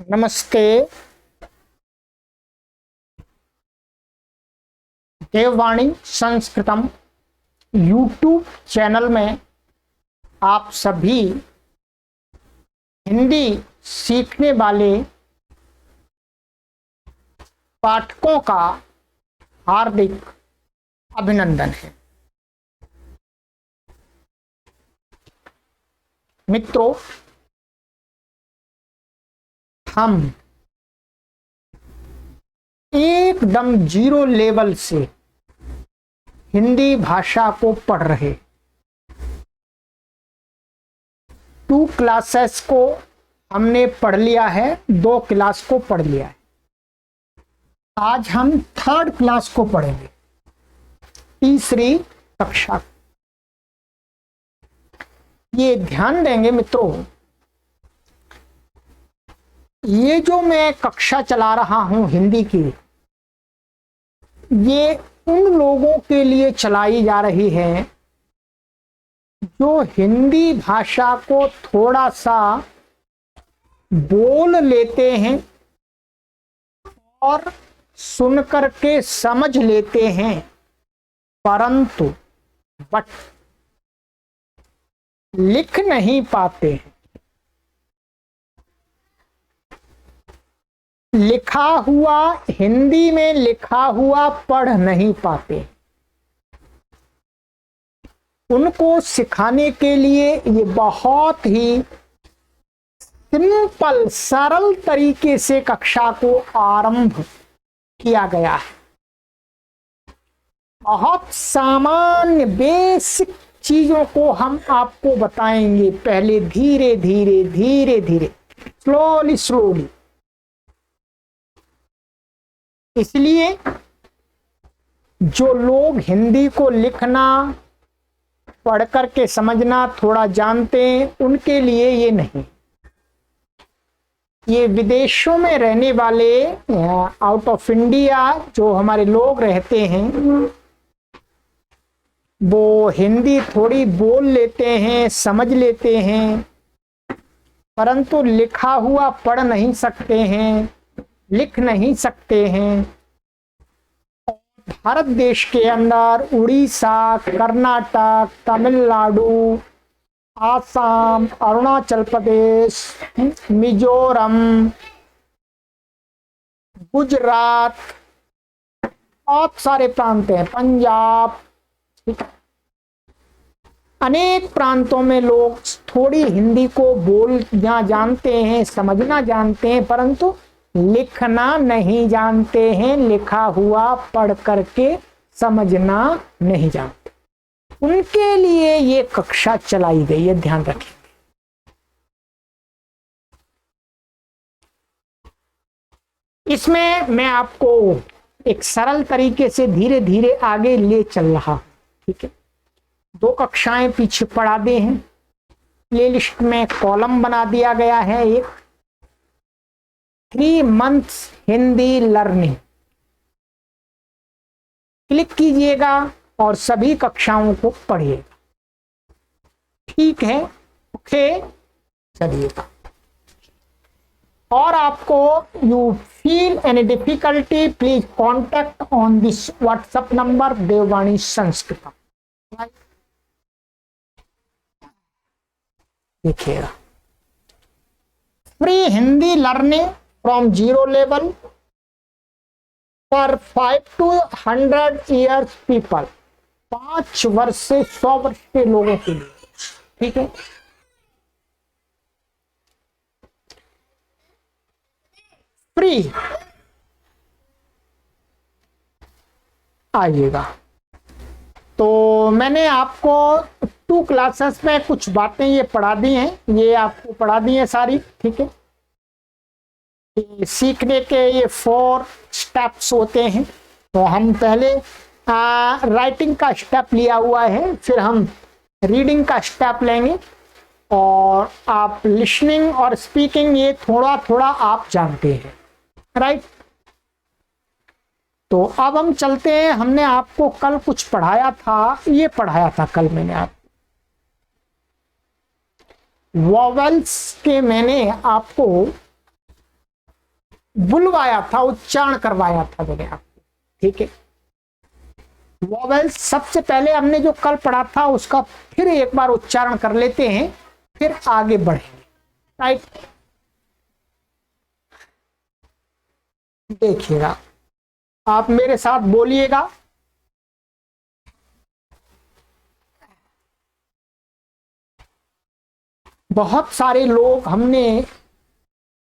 नमस्ते। देववाणी संस्कृतम YouTube channel में आप सभी हिंदी सीखने वाले पाठकों का हार्दिक अभिनंदन है। मित्रों, हम एकदम जीरो लेवल से हिंदी भाषा को पढ़ रहे। 2 क्लासेस को हमने पढ़ लिया है, 2 क्लास को पढ़ लिया है। आज हम 3rd क्लास को पढ़ेंगे, तीसरी कक्षा। ये ध्यान देंगे मित्रों, ये जो मैं कक्षा चला रहा हूं हिंदी की, ये उन लोगों के लिए चलाई जा रही है जो हिंदी भाषा को थोड़ा सा बोल लेते हैं और सुन करके समझ लेते हैं, परंतु लिख नहीं पाते हैं। लिखा हुआ, हिंदी में लिखा हुआ पढ़ नहीं पाते। उनको सिखाने के लिए ये बहुत ही सिंपल, सरल तरीके से कक्षा को आरंभ किया गया है। बहुत सामान्य बेसिक चीजों को हम आपको बताएंगे, पहले धीरे धीरे धीरे धीरे, स्लोली। इसलिए जो लोग हिंदी को लिखना, पढ़ करके समझना थोड़ा जानते हैं, उनके लिए ये नहीं। ये विदेशों में रहने वाले, आउट ऑफ इंडिया जो हमारे लोग रहते हैं, वो हिंदी थोड़ी बोल लेते हैं, समझ लेते हैं, परंतु लिखा हुआ पढ़ नहीं सकते हैं, लिख नहीं सकते हैं। भारत देश के अंदर उड़ीसा, कर्नाटक, तमिलनाडु, आसाम, अरुणाचल प्रदेश, मिजोरम, गुजरात, बहुत सारे प्रांत हैं, पंजाब, अनेक प्रांतों में लोग थोड़ी हिंदी को बोलना जानते हैं, समझना जानते हैं, परंतु लिखना नहीं जानते हैं, लिखा हुआ पढ़ करके समझना नहीं जानते। उनके लिए ये कक्षा चलाई गई है, ध्यान रखें। इसमें मैं आपको एक सरल तरीके से धीरे धीरे आगे ले चल रहा हूं, ठीक है। 2 कक्षाएं पीछे पढ़ा दी हैं, प्लेलिस्ट में कॉलम बना दिया गया है, एक 3 months हिंदी लर्निंग। क्लिक कीजिएगा और सभी कक्षाओं को पढ़िएगा, ठीक है। ओके, चलिएगा। और आपको you feel any difficulty, please contact on this WhatsApp number, देववाणी संस्कृतम। देखिएगा, free Hindi learning from 0 level for 5 to 100 years people, 5 वर्ष से 100 वर्ष के लोगों के लिए, ठीक है। फ्री आइएगा। तो मैंने आपको 2 क्लासेस में कुछ बातें ये पढ़ा दी हैं, ये आपको पढ़ा दी हैं सारी, ठीक है। सीखने के ये 4 स्टेप्स होते हैं। तो हम पहले राइटिंग का स्टेप लिया हुआ है, फिर हम रीडिंग का स्टेप लेंगे, और आप लिसनिंग और स्पीकिंग ये थोड़ा थोड़ा आप जानते हैं, राइट। तो अब हम चलते हैं। हमने आपको कल कुछ पढ़ाया था, ये पढ़ाया था कल मैंने आप वॉवेल्स के, मैंने आपको बुलवाया था, उच्चारण करवाया था मैंने आपको। ठीक है, वॉवेल्स सबसे पहले हमने जो कल पढ़ा था उसका फिर एक बार उच्चारण कर लेते हैं, फिर आगे बढ़ेंगे। राइट, देखिएगा, आप मेरे साथ बोलिएगा। बहुत सारे लोग, हमने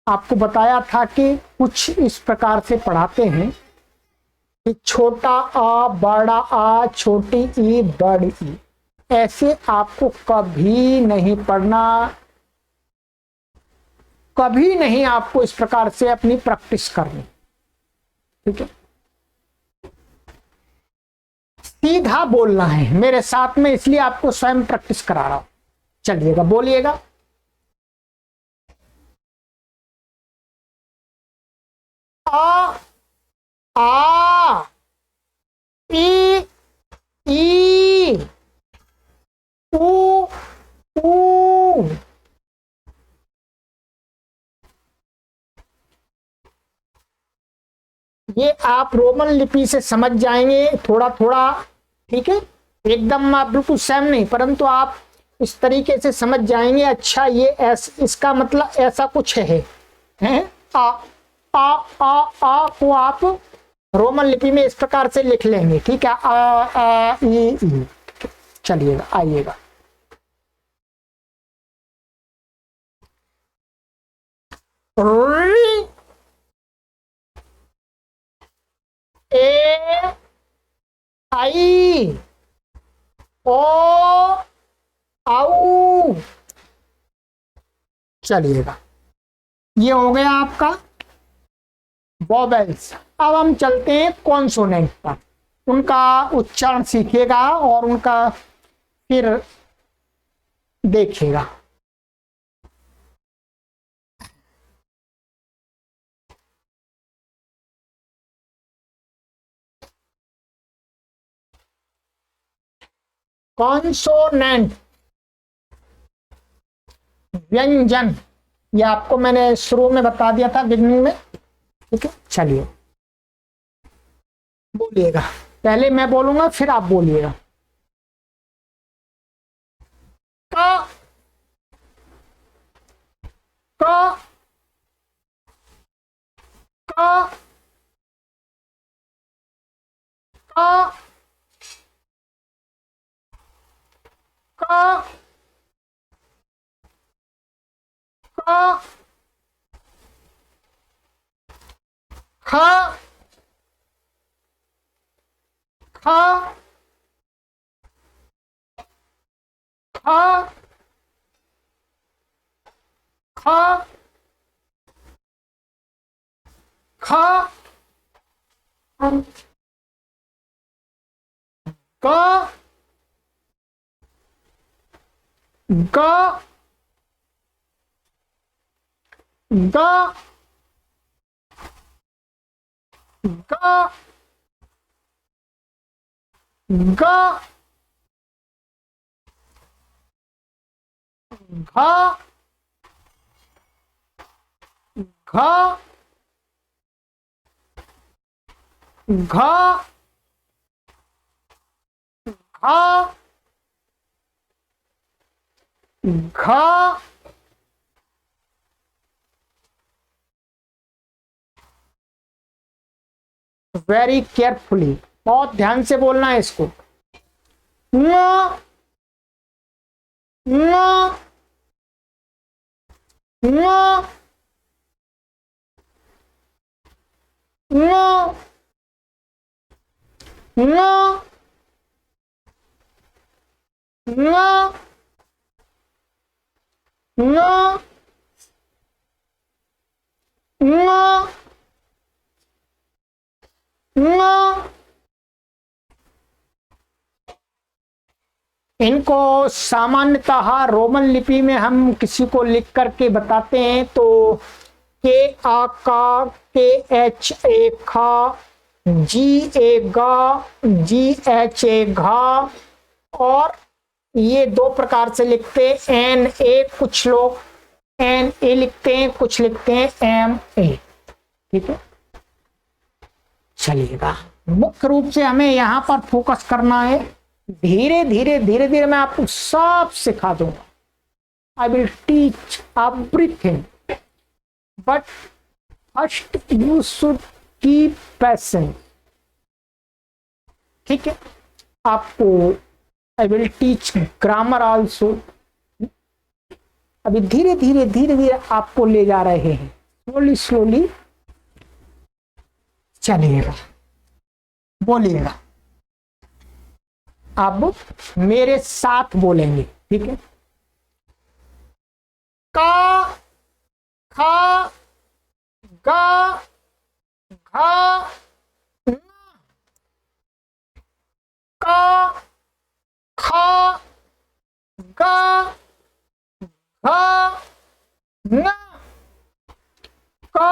आपको बताया था कि कुछ इस प्रकार से पढ़ाते हैं कि छोटा आ बड़ा आ छोटी ई बड़ी ई। ऐसे आपको कभी नहीं पढ़ना, कभी नहीं आपको इस प्रकार से अपनी प्रैक्टिस करनी। ठीक है, सीधा बोलना है मेरे साथ में, इसलिए आपको स्वयं प्रैक्टिस करा रहा हूं। चलिएगा, बोलिएगा। आ आ ई ई ऊ ऊ। ये आप रोमन लिपि से समझ जाएंगे थोड़ा थोड़ा। ठीक है, एकदम आप बिल्कुल सेम नहीं, परंतु आप इस तरीके से समझ जाएंगे। अच्छा, ये इसका मतलब ऐसा कुछ है? आ आ आ आ को आप रोमन लिपि में इस प्रकार से लिख लेंगे। ठीक है, आ ई। चलिएगा, आइएगा। ए आई ओ आऊ। चलिएगा, ये हो गया आपका वॉवेल्स। अब हम चलते हैं कॉन्सोनेंट पर, उनका उच्चारण सीखिएगा और उनका फिर देखिएगा। कॉन्सोनेंट व्यंजन, ये आपको मैंने शुरू में बता दिया था, बिगनिंग में। ठीक है, चलिए बोलिएगा। पहले मैं बोलूंगा, फिर आप बोलिएगा। का का का का का का खा खा खा खा खा गा गा गा गा गा घा घा घा घा घा वेरी केयरफुली, बहुत ध्यान से बोलना है इसको। न न न न न न न न न। इनको सामान्यतः रोमन लिपि में हम किसी को लिख करके बताते हैं तो के आ का, के एच ए खा, जी ए गा, जी एच ए घा, और ये दो प्रकार से लिखते हैं एन ए, कुछ लोग एन ए लिखते हैं, कुछ लिखते हैं एम ए। ठीक है, चलिएगा। मुख्य रूप से हमें यहां पर फोकस करना है। धीरे धीरे धीरे धीरे मैं आपको सब सिखा दूंगा। I will teach everything, but first you should keep patience. ठीक है, आपको I will teach grammar also. अभी धीरे धीरे धीरे धीरे आपको ले जा रहे हैं, स्लोली स्लोली। चलिएगा, बोलिएगा, अब मेरे साथ बोलेंगे। ठीक है, का, खा, गा, घा, न, का, खा, गा, घा, न, का,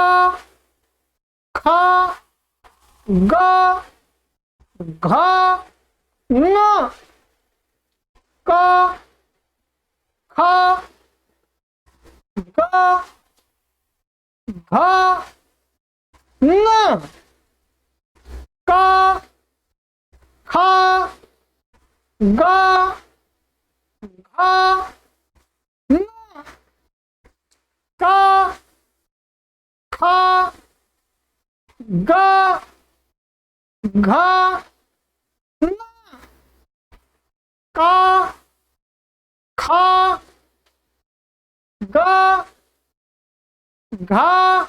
खा, गा, घा, न, का, खा, गा, घा, न, का, खा, गा, घा, न, का, खा, गा, घा, न, का, खा, गा, घा,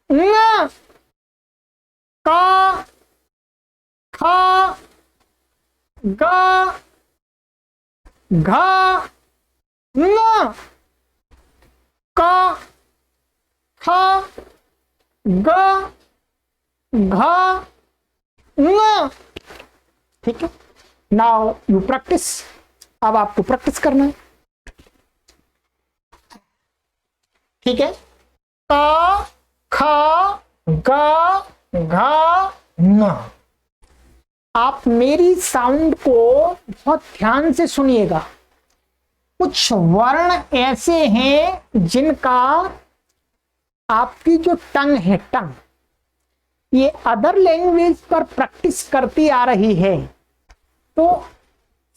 न, का, खा, गा, घा, न, का, खा, गा, घा, न। ठीक है, नाउ यू प्रैक्टिस। अब आपको प्रैक्टिस करना है। ठीक है, का, खा, गा, घा, न। आप मेरी साउंड को बहुत ध्यान से सुनिएगा। कुछ वर्ण ऐसे हैं जिनका आपकी जो टंग है, टंग, ये अदर लैंग्वेज पर प्रैक्टिस करती आ रही है, तो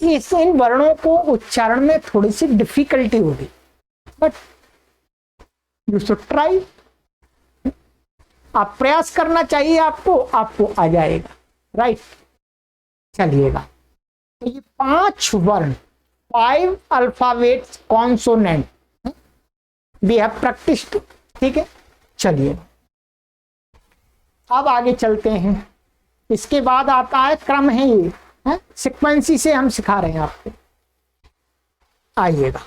इन वर्णों को उच्चारण में थोड़ी सी डिफिकल्टी होगी, बट यू शुड ट्राई। आप प्रयास करना चाहिए, आपको आ जाएगा। राइट, चलिएगा। तो ये 5 वर्ण, 5 alphabets consonant we have practised. ठीक है, चलिए अब आगे चलते हैं। इसके बाद आता है क्रम, है ये है, सीक्वेंसी से हम सिखा रहे हैं आपको। आइएगा,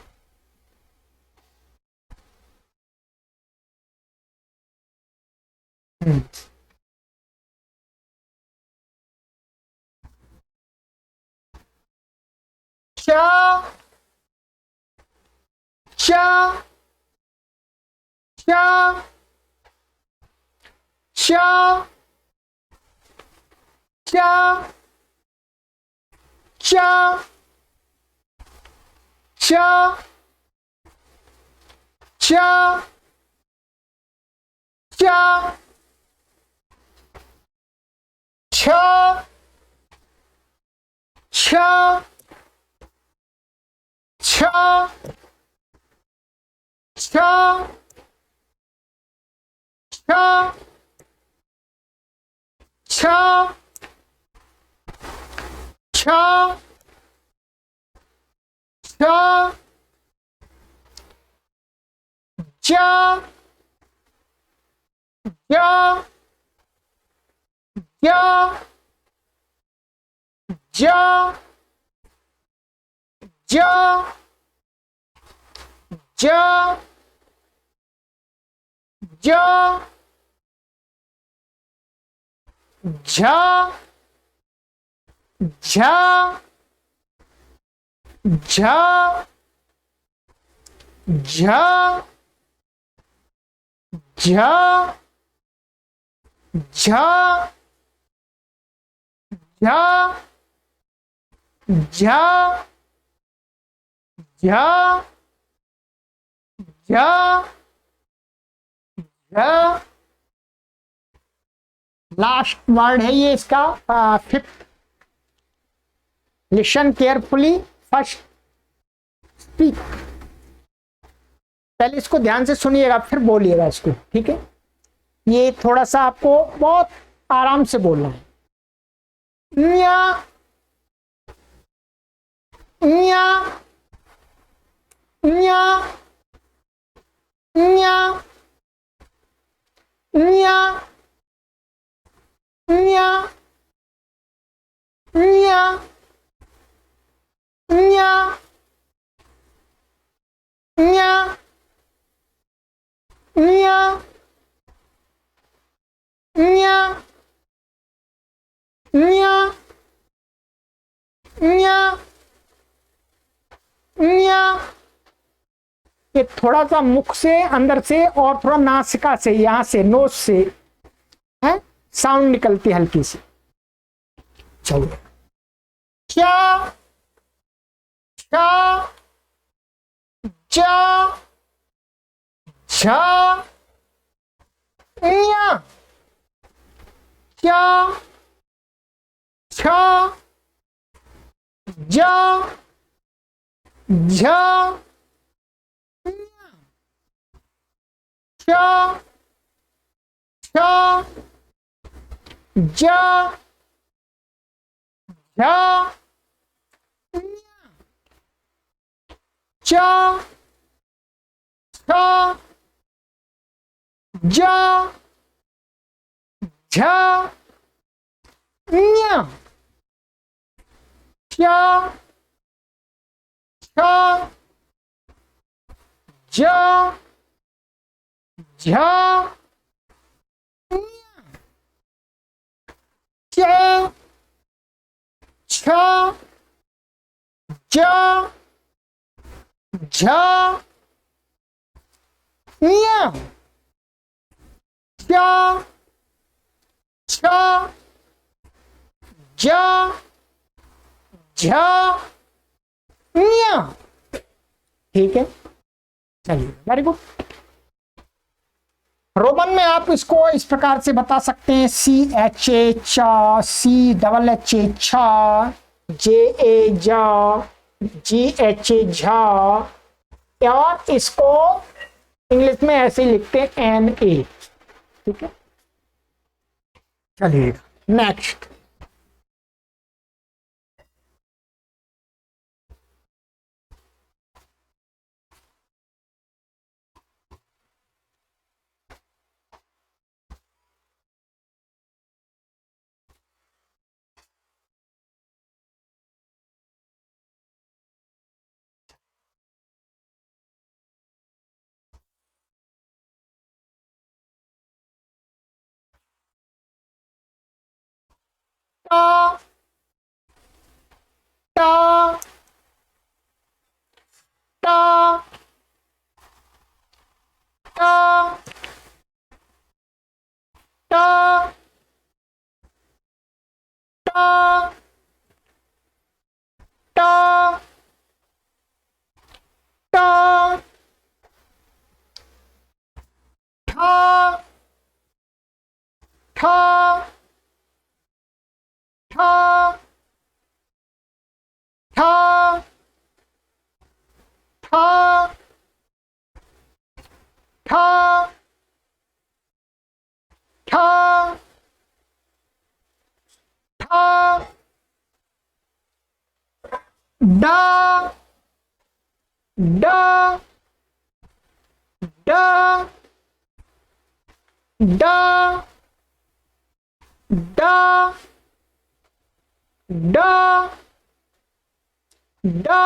चा, चा, चा, चा, चा, चा, चा, चा, चा, छ, छ, छ, छ, छ, छ, छ, छ, जा, जा, जा, जा, जा, जा, जा, झा, झा, झा, झा, झा, झा, झा, झा, झा, झा, झा, लास्ट वर्ड है ये इसका, fifth. Listen carefully, first speak. पहले इसको ध्यान से सुनिएगा फिर बोलिएगा इसको, ठीक है। ये थोड़ा सा आपको बहुत आराम से बोलना है। न्या न्या न्या न्या न्या न्या न्या न्या न्या न्या न्या न्या न्या न्या। ये थोड़ा सा मुख से अंदर से और थोड़ा नासिका से, यहां से नोज से है साउंड निकलती हल्की सी। चलिए, क्या छा जा झा न्या, क्या छा जा झा न्या, छा जा झा न्या, चा छा जा झा न्या, चा छा जा झा न्या, चा छा जा झा न्या, चा छा जा झा न्या। ठीक है, चलिए, वेरी गुड। रोमन में आप इसको इस प्रकार से बता सकते हैं, CHA चा, CHHA छा, JA जा, GHA झा, और इसको इंग्लिश में ऐसे ही लिखते हैं NA। ठीक है, चलिए नेक्स्ट। टा टा टा टा टा टा टा टा ठा ठा ठा ठा ठा ठा ठा ठा डा डा डा डा डा डा डा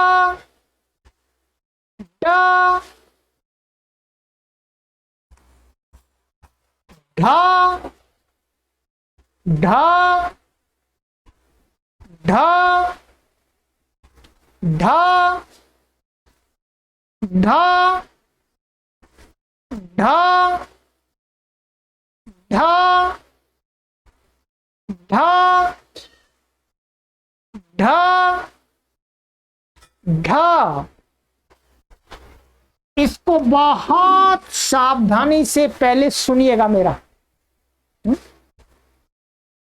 डा ढा ढा ढा ढा ढा ढा ढा ढा ढा ढा। इसको बहुत सावधानी से पहले सुनिएगा मेरा।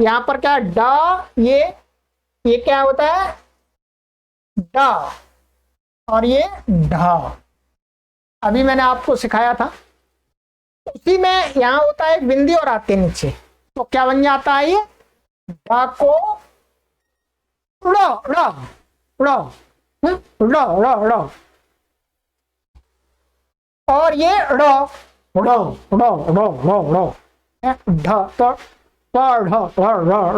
यहां पर क्या ड, ये क्या होता है ड, और ये ढ। अभी मैंने आपको सिखाया था। उसी में यहां होता है बिंदी और आते नीचे, तो क्या बन जाता है ये ढ को ड़ ड़ ड़ ड़ ड़ ड़, और ये ड़ ड़ ड़ ड़ ड़ ड़ ढ, तो ढ ढ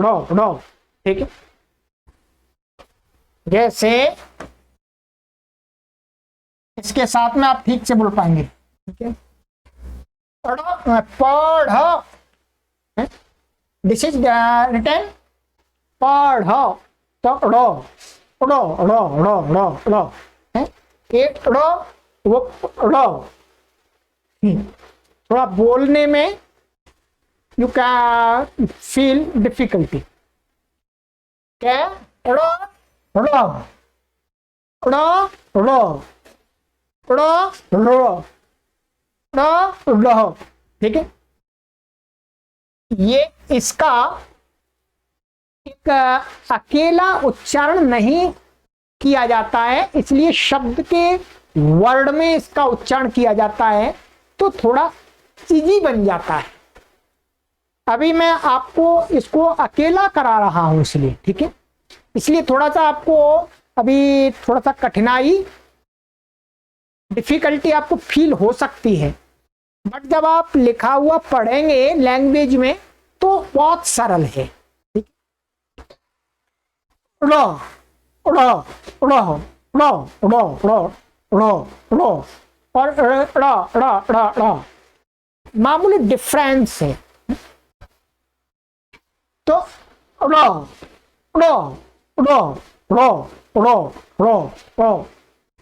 ढ ढ। ठीक है, जैसे इसके साथ में आप ठीक से बोल पाएंगे। ठीक है, पढ़, दिस इज रिटर्न पढ़, तो रो रो रो रो रो रो, एक रो वो रो। थोड़ा बोलने में यू कैन फील डिफिकल्टी। क्या रो रो रो रो रो रो रो रो। ठीक है, ये इसका एक अकेला उच्चारण नहीं किया जाता है, इसलिए शब्द के वर्ड में इसका उच्चारण किया जाता है तो थोड़ा इजी बन जाता है। अभी मैं आपको इसको अकेला करा रहा हूं इसलिए, ठीक है, इसलिए थोड़ा सा आपको अभी थोड़ा सा कठिनाई डिफिकल्टी आपको फील हो सकती है, बट जब आप लिखा हुआ पढ़ेंगे लैंग्वेज में तो बहुत सरल है। रो रो रो रो रो रो रो रो और रो रो रो रो, मामूली डिफरेंस है। तो रो रो रो रो रो रो रो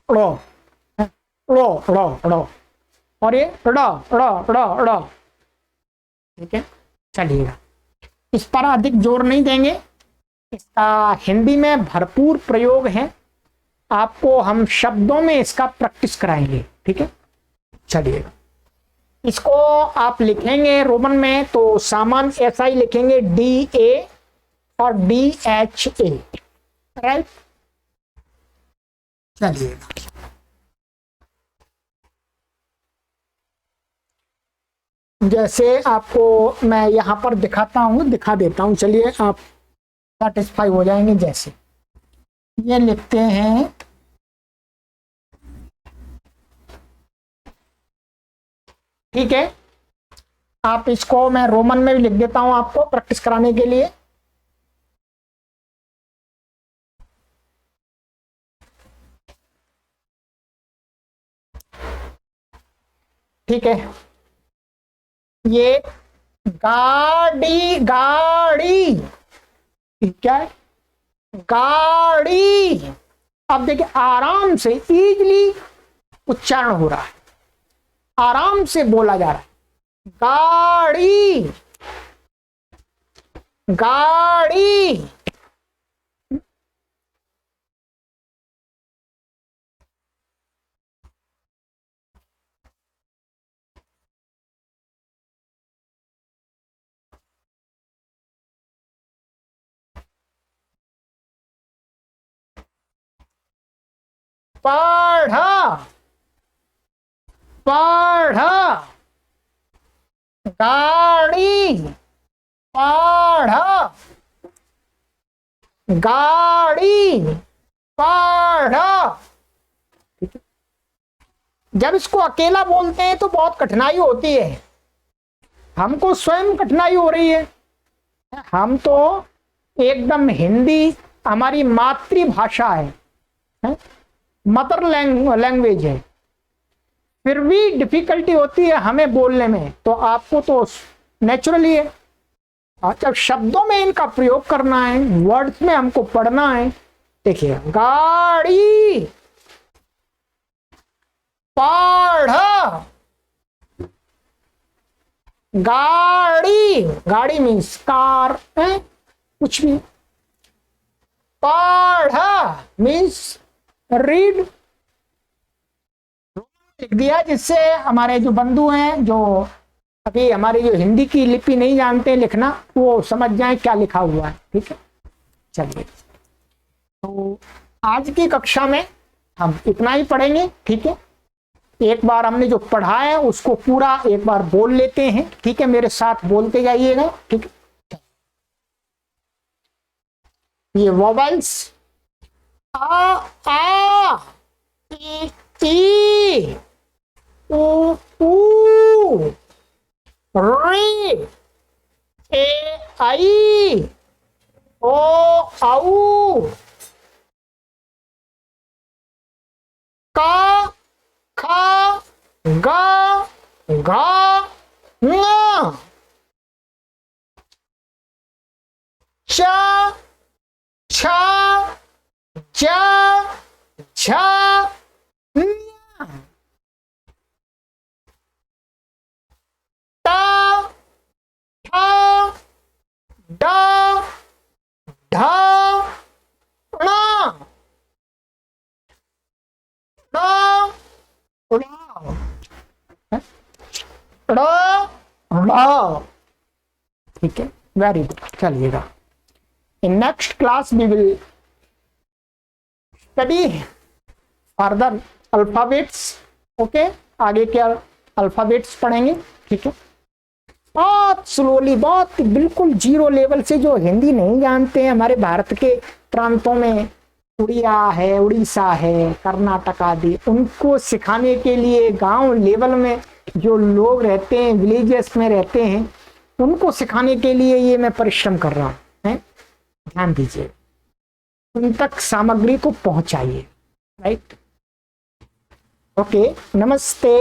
रो रो रो रो, और ये रो रो रो रो। ठीक है, चलिएगा, इस पर अधिक जोर नहीं देंगे, इसका हिंदी में भरपूर प्रयोग है, आपको हम शब्दों में इसका प्रैक्टिस कराएंगे। ठीक है, चलिएगा, इसको आप लिखेंगे रोमन में तो सामान ऐसा ही लिखेंगे DA और DHA, राइट। चलिएगा, जैसे आपको मैं यहां पर दिखाता हूं, दिखा देता हूं, चलिए आप सेटिस्फाई हो जाएंगे। जैसे ये लिखते हैं ठीक है, आप इसको मैं रोमन में भी लिख देता हूं आपको प्रैक्टिस कराने के लिए। ठीक है, ये गाड़ी गाड़ी, क्या है गाड़ी। अब देखिए आराम से इजीली उच्चारण हो रहा है, आराम से बोला जा रहा है, गाड़ी गाड़ी। पढ़ा पढ़ा, गाड़ी पढ़ा गाड़ी पढ़ा। ठीक है, जब इसको अकेला बोलते हैं तो बहुत कठिनाई होती है, हमको स्वयं कठिनाई हो रही है। हम तो एकदम हिंदी हमारी मातृभाषा है, मदर लैंग्वेज है, फिर भी डिफिकल्टी होती है हमें बोलने में, तो आपको तो नेचुरली है। जब शब्दों में इनका प्रयोग करना है, वर्ड्स में हमको पढ़ना है। देखिए गाड़ी पढ़ा, गाड़ी गाड़ी मीन्स कार है, कुछ भी। पढ़ा मीन्स रीड, लिख दिया, जिससे हमारे जो बंधु हैं, जो अभी हमारे जो हिंदी की लिपि नहीं जानते लिखना, वो समझ जाए क्या लिखा हुआ है। ठीक है, चलिए, तो आज की कक्षा में हम इतना ही पढ़ेंगे। ठीक है, एक बार हमने जो पढ़ा है उसको पूरा एक बार बोल लेते हैं। ठीक है, मेरे साथ बोलते जाइएगा। ठीक है, ये वोवेल्स आ ई उ ऊ री ए आई ओ औ का खा गा घा ङ चा छा जा झा न्या टा ठा डा ढा णा णा ड़ा। ठीक है, वेरी गुड। चलिएगा, in next class we will study further alphabets. Okay, आगे क्या अल्फाबेट्स पढ़ेंगे। ठीक है, बहुत स्लोली, बहुत बिल्कुल जीरो लेवल से, जो हिंदी नहीं जानते हैं हमारे भारत के प्रांतों में, उड़िया है, उड़ीसा है, कर्नाटक आदि, उनको सिखाने के लिए गांव लेवल में जो लोग रहते हैं, विलेजेस में रहते हैं, उनको सिखाने के लिए ये मैं परिश्रम कर रहा हूं। ध्यान दीजिए, उन तक सामग्री को पहुंचाइए। राइट, ओके, नमस्ते।